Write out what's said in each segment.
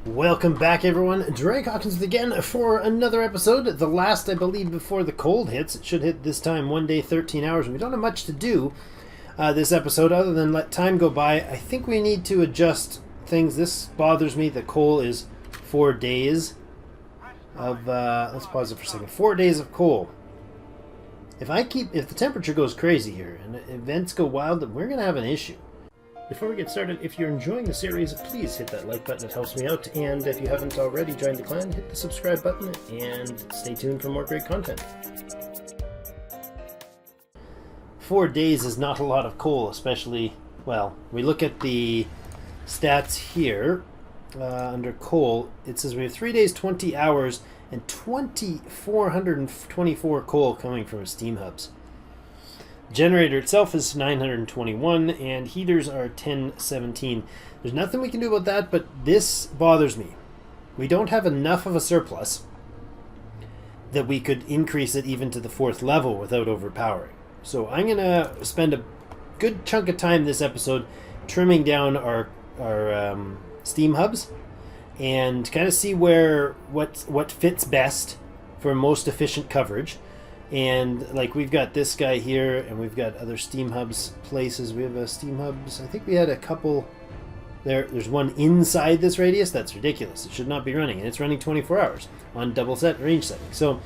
Welcome back, everyone. Drake Hawkins again for another episode. The last, I believe, before the cold hits. It should hit this time 1 day, 13 hours. We don't have much to do this episode other than let time go by. I think we need to adjust things. This bothers me. The coal is 4 days of... let's pause it for a second. 4 days of coal. If the temperature goes crazy here and events go wild, then we're going to have an issue. Before we get started, if you're enjoying the series, please hit that like button. It helps me out. And if you haven't already joined the clan, hit the subscribe button and stay tuned for more great content. 4 days is not a lot of coal, especially, well, we look at the stats here under coal. It says we have 3 days, 20 hours, and 2,424 coal coming from steam hubs. Generator itself is 921 and heaters are 1017. There's nothing we can do about that, but this bothers me. We don't have enough of a surplus that we could increase it even to the 4th level without overpowering. So I'm going to spend a good chunk of time this episode trimming down our steam hubs and kind of see what fits best for most efficient coverage. And like we've got this guy here, and we've got other steam hubs places. We have a steam hubs. I think we had a couple there. There's one inside this radius. That's ridiculous. It should not be running, and it's running 24 hours on double set range setting. So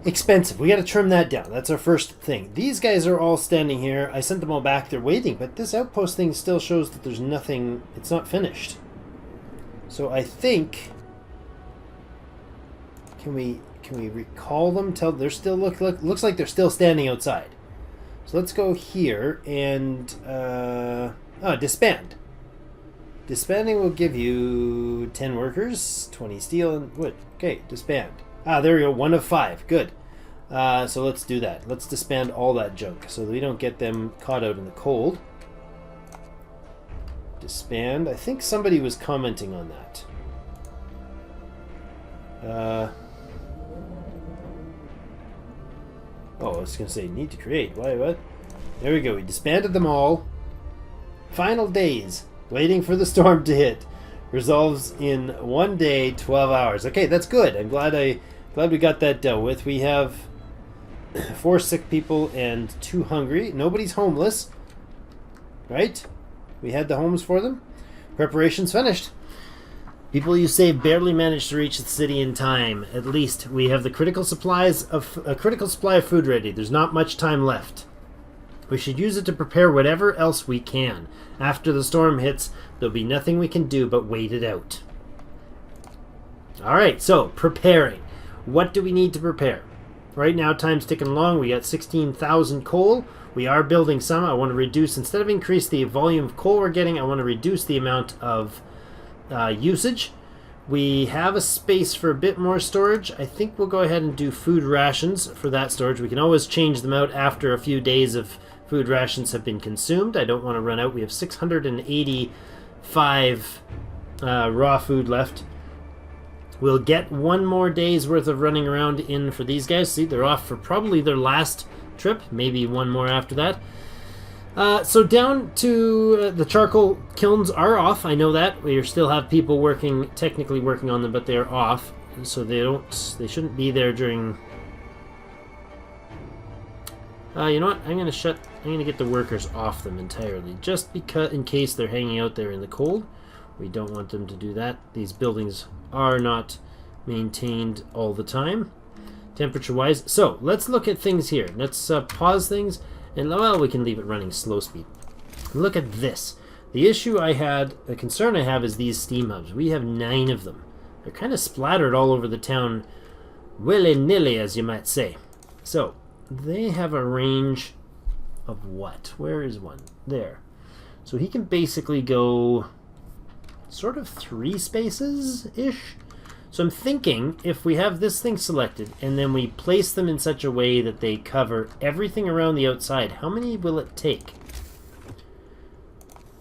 expensive. We got to trim that down. That's our first thing. These guys are all standing here. I sent them all back. They're waiting, but this outpost thing still shows that there's nothing. It's not finished. So I think Can we recall them? Tell they're still looks like they're still standing outside. So let's go here and disband. Disbanding will give you 10 workers, 20 steel and wood. Okay, disband. There we go. 1 of 5. Good. So let's do that. Let's disband all that junk so that we don't get them caught out in the cold. Disband. I think somebody was commenting on that. Oh, I was going to say, need to create. Why, what? There we go. We disbanded them all. Final days. Waiting for the storm to hit. Resolves in 1 day, 12 hours. Okay, that's good. I'm glad we got that dealt with. We have 4 sick people and 2 hungry. Nobody's homeless. Right? We had the homes for them. Preparations finished. People you save barely managed to reach the city in time. At least we have a critical supply of food ready. There's not much time left. We should use it to prepare whatever else we can. After the storm hits, there'll be nothing we can do but wait it out. Alright, so preparing. What do we need to prepare? Right now, time's ticking along. We got 16,000 coal. We are building some. I want to reduce, instead of increase the volume of coal we're getting, I want to reduce the amount of usage. We have a space for a bit more storage. I think we'll go ahead and do food rations for that storage. We can always change them out after a few days of food rations have been consumed. I don't want to run out. We have 685 raw food left. We'll get 1 more day's worth of running around in for these guys. See, they're off for probably their last trip, maybe 1 more after that. So down to the charcoal kilns are off. I know that. We still have people technically working on them, but they're off. So they shouldn't be there during... you know what? I'm going to get the workers off them entirely. Just because, in case they're hanging out there in the cold. We don't want them to do that. These buildings are not maintained all the time, temperature-wise. So let's look at things here. Let's pause things. And, well, we can leave it running slow speed. Look at this. The concern I have is these steam hubs. We have 9 of them. They're kind of splattered all over the town, willy-nilly, as you might say. So, they have a range of what? Where is one? There. So he can basically go sort of 3 spaces-ish. So I'm thinking, if we have this thing selected, and then we place them in such a way that they cover everything around the outside, how many will it take?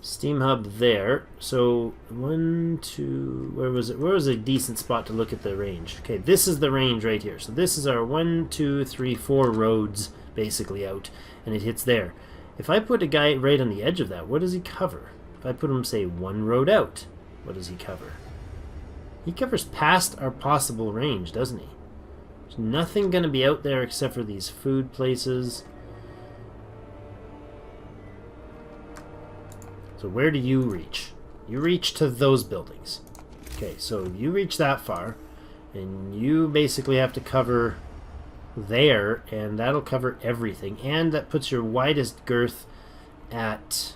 Steam hub there. So, 1, 2, where was it? Where was a decent spot to look at the range? Okay, this is the range right here. So this is our 1, 2, 3, 4 roads, basically, out, and it hits there. If I put a guy right on the edge of that, what does he cover? If I put him, say, 1 road out, what does he cover? He covers past our possible range, doesn't he? There's nothing going to be out there except for these food places. So where do you reach? You reach to those buildings. Okay, so you reach that far, and you basically have to cover there, and that'll cover everything. And that puts your widest girth at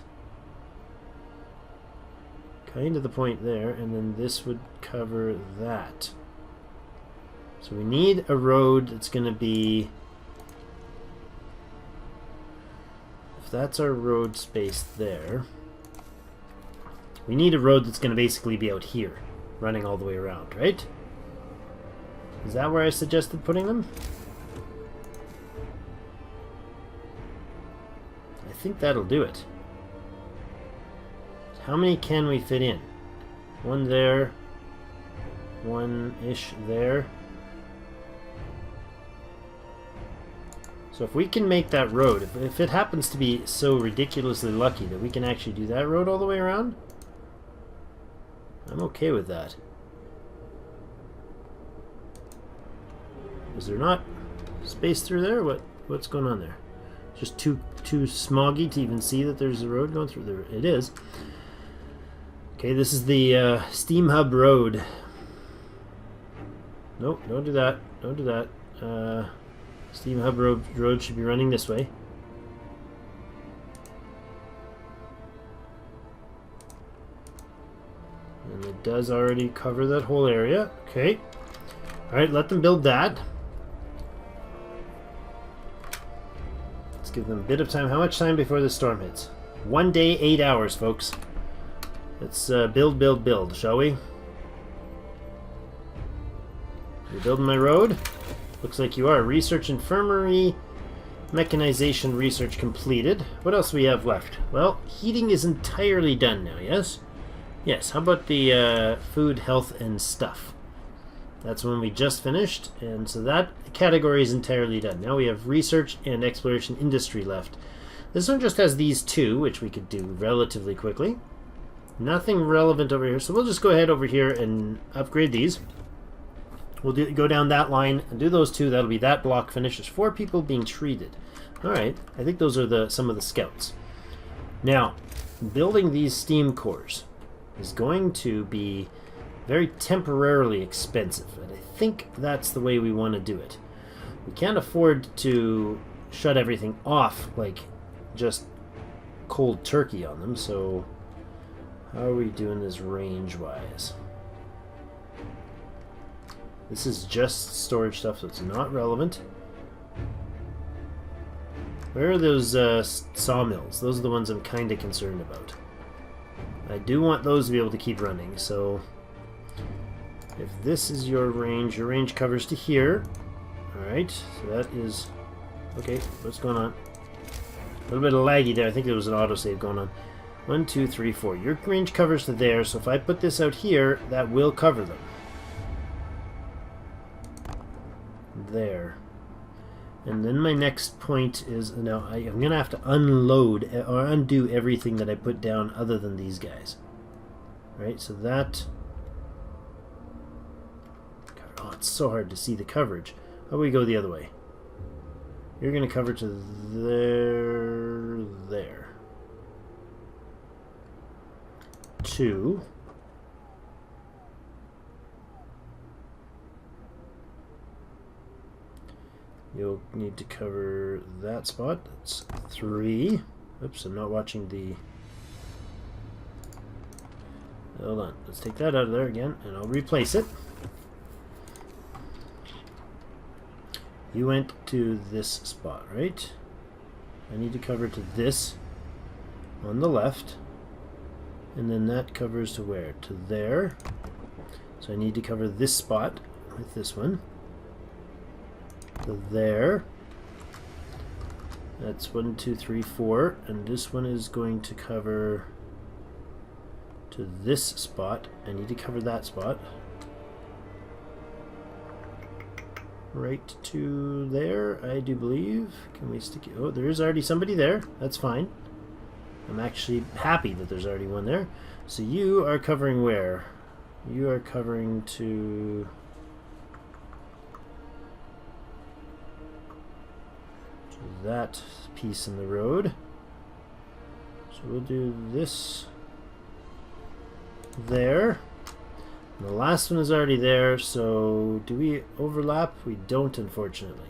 kind of the point there, and then this would cover that. So we need a road that's going to be, if that's our road space there, we need a road that's going to basically be out here, running all the way around, right? Is that where I suggested putting them? I think that'll do it. How many can we fit in? One there, one-ish there. So if we can make that road, if it happens to be so ridiculously lucky that we can actually do that road all the way around, I'm okay with that. Is there not space through there? What's going on there? Just too smoggy to even see that there's a road going through there. It is. Okay, this is the Steam Hub Road. Nope, don't do that. Don't do that. Steam Hub Road should be running this way. And it does already cover that whole area. Okay. Alright, let them build that. Let's give them a bit of time. How much time before the storm hits? 1 day, 8 hours, folks. Let's build, shall we? You building my road? Looks like you are. Research infirmary, mechanization research completed. What else do we have left? Well, heating is entirely done now, yes? Yes, how about the food, health, and stuff? That's one we just finished, and so that category is entirely done. Now we have research and exploration industry left. This one just has these two, which we could do relatively quickly. Nothing relevant over here, so we'll just go ahead over here and upgrade these. We'll go down that line and do those two. That'll be that block finished. There's 4 people being treated. Alright, I think those are some of the scouts. Now, building these steam cores is going to be very temporarily expensive, and I think that's the way we want to do it. We can't afford to shut everything off like just cold turkey on them, so how are we doing this range-wise? This is just storage stuff, so it's not relevant. Where are those sawmills? Those are the ones I'm kind of concerned about. I do want those to be able to keep running, so if this is your range covers to here. Alright, so that is... Okay, what's going on? A little bit of laggy there. I think there was an autosave going on. 1, 2, 3, 4. Your range covers to there, so if I put this out here, that will cover them. There. And then my next point is, now I'm going to have to unload or undo everything that I put down other than these guys. Right, so that... God, oh, it's so hard to see the coverage. How about we go the other way? You're going to cover to there. 2. You'll need to cover that spot. That's 3. Oops, I'm not watching the... Hold on. Let's take that out of there again, and I'll replace it. You went to this spot, right? I need to cover to this on the left. And then that covers to where? To there. So I need to cover this spot with this one. To there. That's 1, 2, 3, 4. And this one is going to cover to this spot. I need to cover that spot. Right to there, I do believe. Can we stick it? Oh, there is already somebody there. That's fine. I'm actually happy that there's already one there. So you are covering where? You are covering to that piece in the road. So we'll do this there. And the last one is already there, so do we overlap? We don't, unfortunately.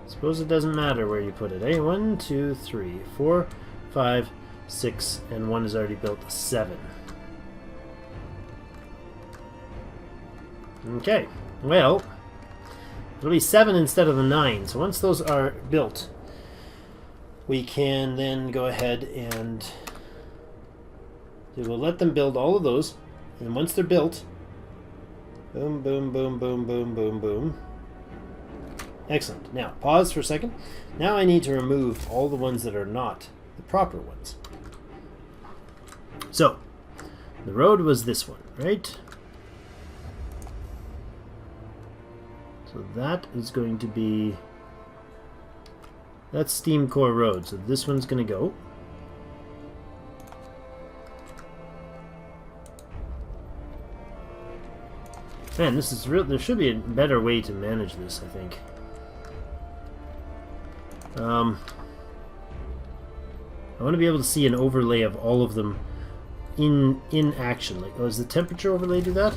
Suppose it doesn't matter where you put it, eh? 1, 2, 3, 4, 5, 6, and 1 is already built. 7. Okay, well, it'll be 7 instead of the 9. So once those are built, we can then go ahead and we'll let them build all of those, and once they're built, boom, boom, boom, boom, boom, boom, boom. Excellent. Now, pause for a second. Now I need to remove all the ones that are not the proper ones. So, the road was this one, right? So that is going to be... That's Steam Core Road, so this one's going to go. Man, this is real. There should be a better way to manage this, I think. I want to be able to see an overlay of all of them in action. Like, oh, does the temperature overlay do that?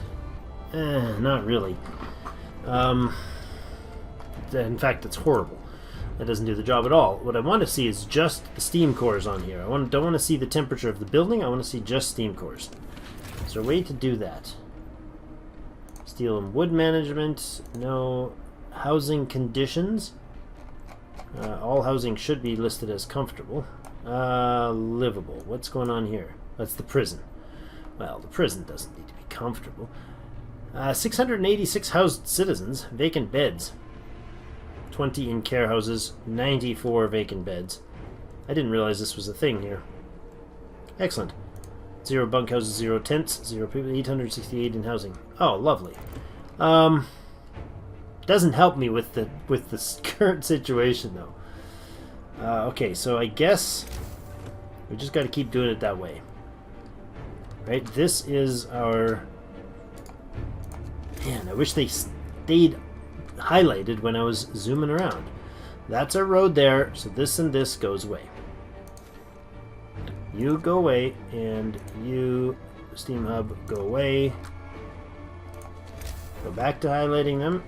Not really. In fact, it's horrible. That doesn't do the job at all. What I want to see is just the steam cores on here. Don't want to see the temperature of the building. I want to see just steam cores. Is there a way to do that? Steel and wood management. No. Housing conditions. All housing should be listed as comfortable. Livable. What's going on here? That's the prison. Well, the prison doesn't need to be comfortable. 686 housed citizens. Vacant beds. 20 in care houses. 94 vacant beds. I didn't realize this was a thing here. Excellent. 0 bunkhouses, 0 tents, 0 people, 868 in housing. Oh, lovely. Doesn't help me with the current situation though. Okay, so I guess we just got to keep doing it that way. Right? This is our... Man, I wish they stayed highlighted when I was zooming around. That's our road there, so this and this goes away. You go away, and you, Steam Hub, go away. Go back to highlighting them.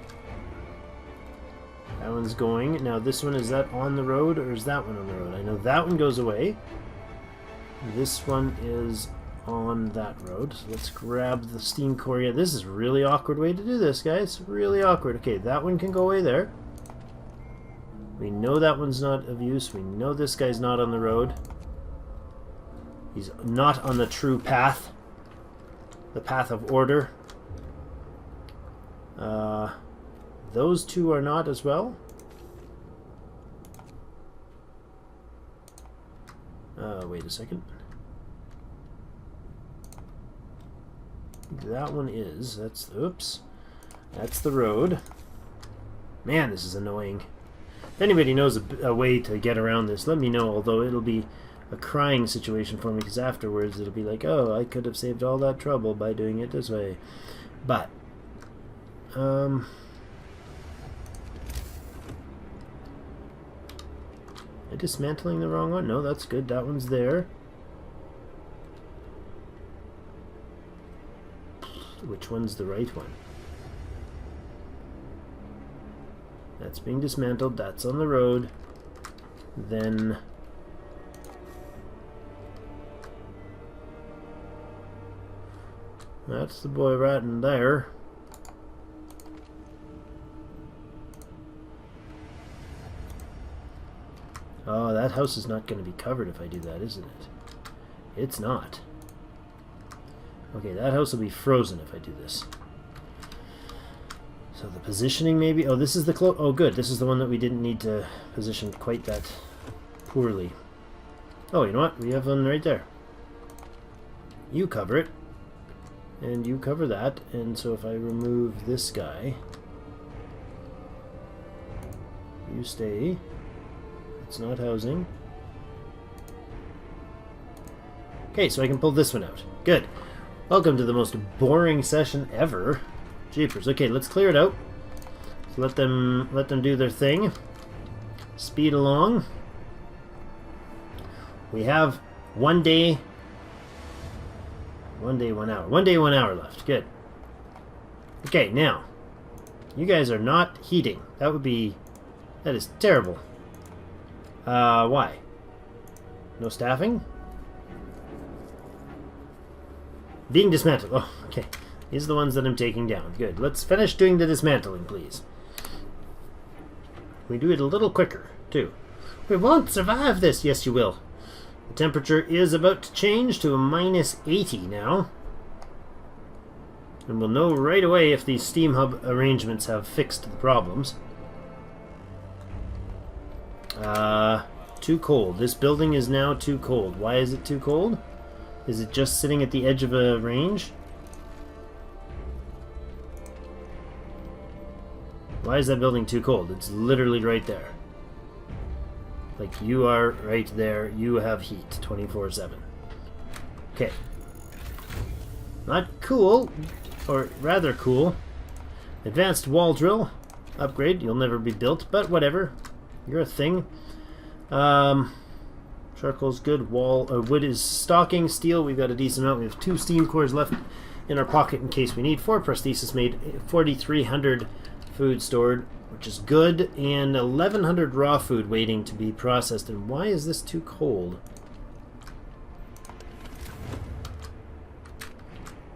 That one's going. Now this one, is that on the road, or is that one on the road? I know that one goes away. This one is on that road. So let's grab the steam core. Yeah, this is a really awkward way to do this, guys. Really awkward. Okay, that one can go away there. We know that one's not of use. We know this guy's not on the road. He's not on the true path. The path of order. Those two are not as well. Wait a second. That one is. That's... Oops. That's the road. Man, this is annoying. If anybody knows a way to get around this, let me know, although it'll be a crying situation for me, because afterwards it'll be like, oh, I could have saved all that trouble by doing it this way. But, am I dismantling the wrong one? No, that's good. That one's there. Which one's the right one? That's being dismantled. That's on the road. Then... that's the boy right in there. Oh, that house is not going to be covered if I do that, isn't it? It's not. Okay, that house will be frozen if I do this. So the positioning maybe... oh, this is the oh, good. This is the one that we didn't need to position quite that poorly. Oh, you know what? We have one right there. You cover it. And you cover that. And so if I remove this guy... You stay. It's not housing. Okay, so I can pull this one out. Good. Welcome to the most boring session ever. Jeepers. Okay, let's clear it out. So let them do their thing. Speed along. We have 1 day. 1 day, 1 hour. 1 day, 1 hour left. Good. Okay, now. You guys are not heating. That is terrible. Why? No staffing? Being dismantled. Oh, okay. These are the ones that I'm taking down. Good. Let's finish doing the dismantling, please. We do it a little quicker, too. We won't survive this. Yes, you will. The temperature is about to change to a -80 now. And we'll know right away if these steam hub arrangements have fixed the problems. Too cold. This building is now too cold. Why is it too cold? Is it just sitting at the edge of a range? Why is that building too cold? It's literally right there. Like, you are right there. You have heat 24/7. Okay. Not cool, or rather cool. Advanced wall drill. Upgrade. You'll never be built, but whatever. You're a thing. Charcoal's good. Wood is stocking. Steel, we've got a decent amount. We have 2 steam cores left in our pocket in case we need. 4 prosthesis made. 4,300 food stored, which is good. And 1,100 raw food waiting to be processed. And why is this too cold?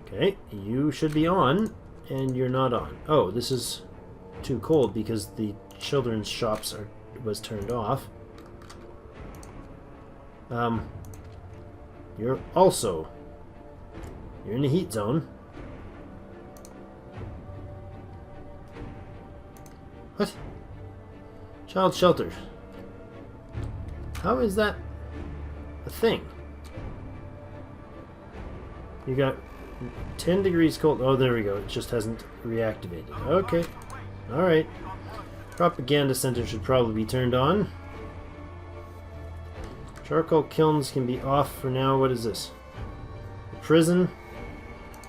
Okay, you should be on, and you're not on. Oh, this is too cold because the children's shops was turned off. You're in the heat zone. What? Child shelter. How is that a thing? You got 10 degrees cold. Oh, there we go. It just hasn't reactivated. Okay. Alright. Propaganda center should probably be turned on. Charcoal kilns can be off for now. What is this? The prison.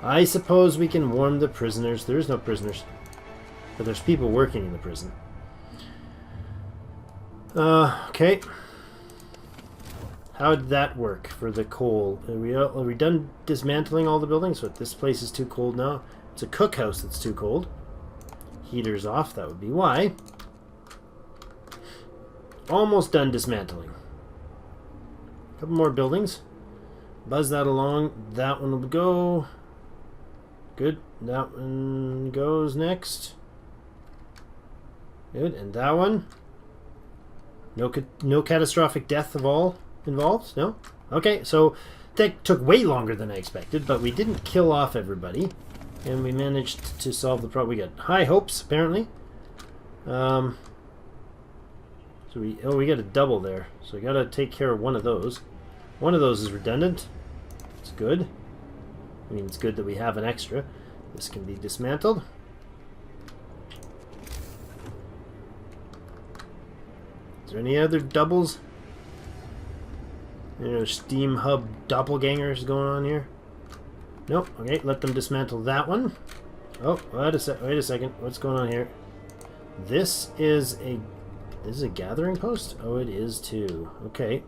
I suppose we can warm the prisoners. There's no prisoners. But there's people working in the prison. Okay. How did that work for the coal? Are we done dismantling all the buildings? But this place is too cold now. It's a cookhouse that's too cold. Heater's off. That would be why. Almost done dismantling. Couple more buildings. Buzz that along. That one will go. Good. That one goes next. Good. And that one. No catastrophic death of all involved? No? Okay, so that took way longer than I expected, but we didn't kill off everybody. And we managed to solve the problem. We got high hopes, apparently. So we got a double there. So we got to take care of one of those. One of those is redundant. It's good. I mean, it's good that we have an extra. This can be dismantled. Is there any other doubles? You know, steam hub doppelgangers going on here? Nope. Okay, let them dismantle that one. Oh, wait a second. What's going on here? This is a gathering post? Oh, it is too. Okay.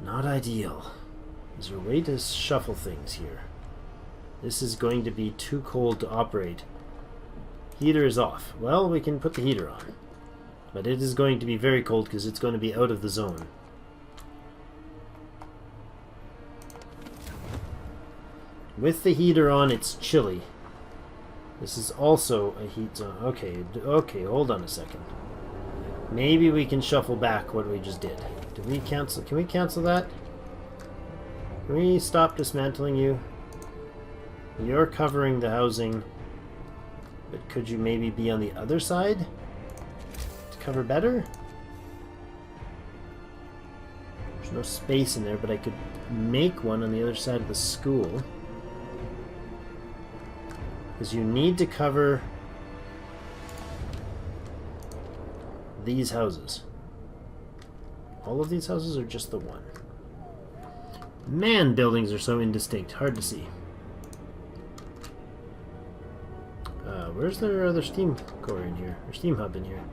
Not ideal. Is there a way to shuffle things here? This is going to be too cold to operate. Heater is off. Well, we can put the heater on. But it is going to be very cold because it's going to be out of the zone. With the heater on, it's chilly. This is also a heat zone. Okay, hold on a second. Maybe we can shuffle back what we just did. Did we cancel? Can we cancel that? Can we stop dismantling you? You're covering the housing, but could you maybe be on the other side to cover better? There's no space in there, but I could make one on the other side of the school. Because you need to cover these houses. All of these houses or just the one? Man, buildings are so indistinct. Hard to see. Where's their other steam core in here? Or steam hub in here?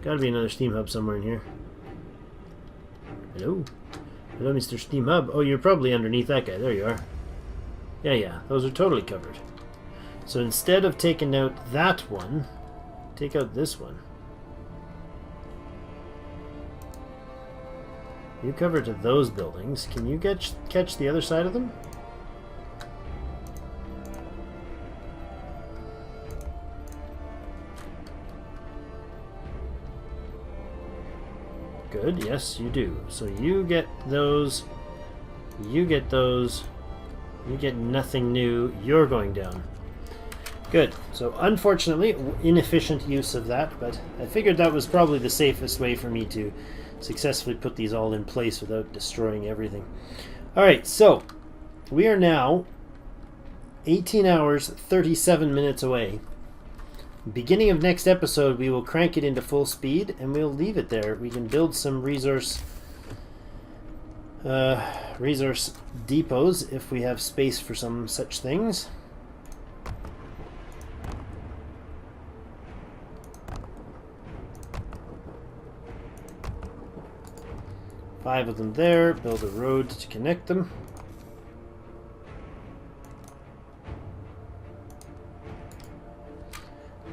Gotta be another steam hub somewhere in here. Hello? Hello, Mr. Steam Hub. Oh, you're probably underneath that guy. There you are. Yeah. Those are totally covered. So instead of taking out that one, take out this one. You cover to those buildings. Can you catch the other side of them? Good, yes, you do. So you get those, you get those, you get nothing new, you're going down. Good. So unfortunately, inefficient use of that, but I figured that was probably the safest way for me to successfully put these all in place without destroying everything. Alright, so we are now 18 hours, 37 minutes away. Beginning of next episode, we will crank it into full speed and we'll leave it there. We can build some resource depots if we have space for some such things. Five of them there. Build a road to connect them.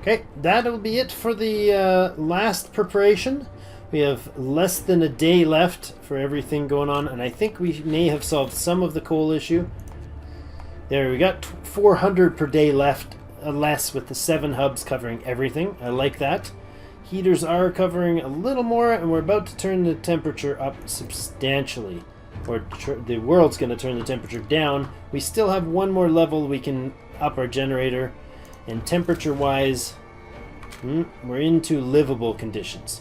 Okay, that'll be it for the last preparation. We have less than a day left for everything going on, and I think we may have solved some of the coal issue. There, we got 400 per day left, less with the 7 hubs covering everything. I like that. Heaters are covering a little more, and we're about to turn the temperature up substantially. Or the world's going to turn the temperature down. We still have one more level we can up our generator. And temperature-wise, we're into livable conditions.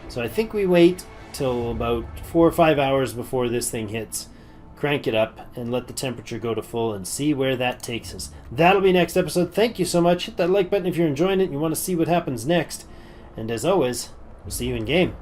So I think we wait till about 4 or 5 hours before this thing hits, crank it up, and let the temperature go to full and see where that takes us. That'll be next episode. Thank you so much. Hit that like button if you're enjoying it and you want to see what happens next. And as always, we'll see you in game.